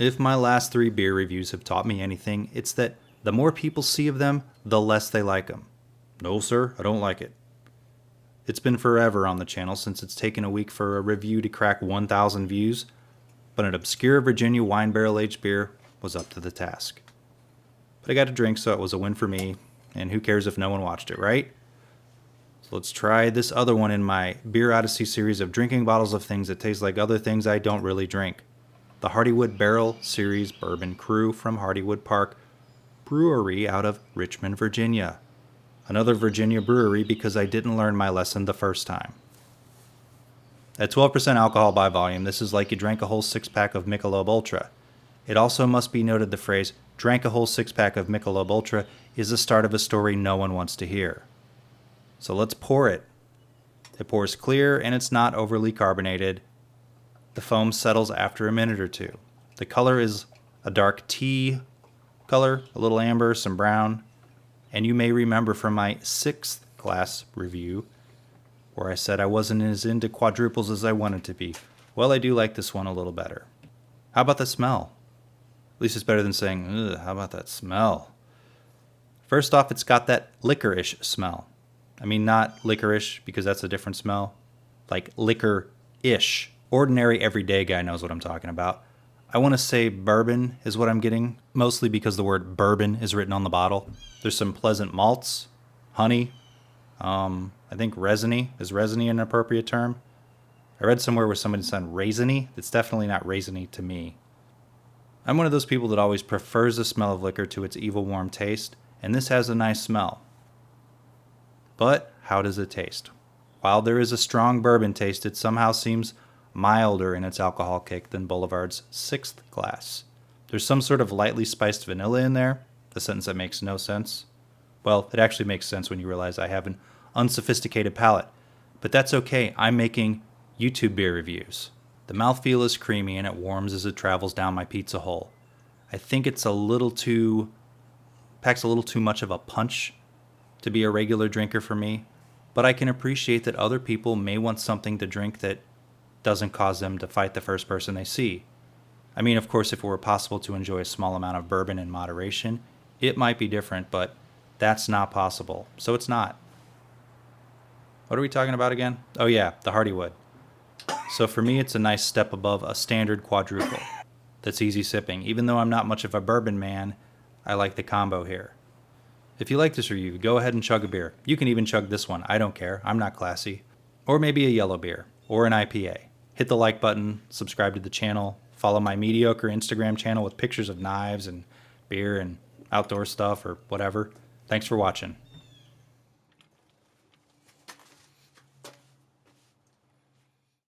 If my last 3 beer reviews have taught me anything, it's that the more people see of them, the less they like them. No, sir, I don't like it. It's been forever on the channel since it's taken a week for a review to crack 1,000 views, but an obscure Virginia wine barrel-aged beer was up to the task. But I got a drink, so it was a win for me, and who cares if no one watched it, right? So let's try this other one in my Beer Odyssey series of drinking bottles of things that taste like other things I don't really drink. The Hardywood Barrel Series Bourbon Cru from Hardywood Park Brewery out of Richmond, Virginia. Another Virginia brewery because I didn't learn my lesson the first time. At 12% alcohol by volume, this is like you drank a whole 6-pack of Michelob Ultra. It also must be noted the phrase, drank a whole 6-pack of Michelob Ultra, is the start of a story no one wants to hear. So let's pour it. It pours clear and it's not overly carbonated. The foam settles after a minute or two. The color is a dark tea color, a little amber, some brown. And you may remember from my 6th glass review where I said I wasn't as into quadruples as I wanted to be. Well, I do like this one a little better. How about the smell? At least it's better than saying, ugh, how about that smell? First off, it's got that licorice smell. I mean, not licorice because that's a different smell. Like liquor-ish. Ordinary, everyday guy knows what I'm talking about. I want to say bourbon is what I'm getting, mostly because the word bourbon is written on the bottle. There's some pleasant malts, honey. I think resiny. Is resiny an appropriate term? I read somewhere where somebody said raisiny. It's definitely not raisiny to me. I'm one of those people that always prefers the smell of liquor to its evil warm taste, and this has a nice smell. But how does it taste? While there is a strong bourbon taste, it somehow seems milder in its alcohol kick than Boulevard's 6th glass. There's some sort of lightly spiced vanilla in there, a sentence that makes no sense. Well, it actually makes sense when you realize I have an unsophisticated palate, but that's okay, I'm making YouTube beer reviews. The mouthfeel is creamy and it warms as it travels down my pizza hole. I think it's packs a little too much of a punch to be a regular drinker for me, but I can appreciate that other people may want something to drink that doesn't cause them to fight the first person they see. I mean, of course, if it were possible to enjoy a small amount of bourbon in moderation, it might be different, but that's not possible, so it's not. What are we talking about again? Oh yeah, the Hardywood. So for me, it's a nice step above a standard quadruple that's easy sipping. Even though I'm not much of a bourbon man, I like the combo here. If you like this review, go ahead and chug a beer. You can even chug this one, I don't care, I'm not classy. Or maybe a yellow beer, or an IPA. Hit the like button, subscribe to the channel, follow my mediocre Instagram channel with pictures of knives and beer and outdoor stuff or whatever. Thanks for watching.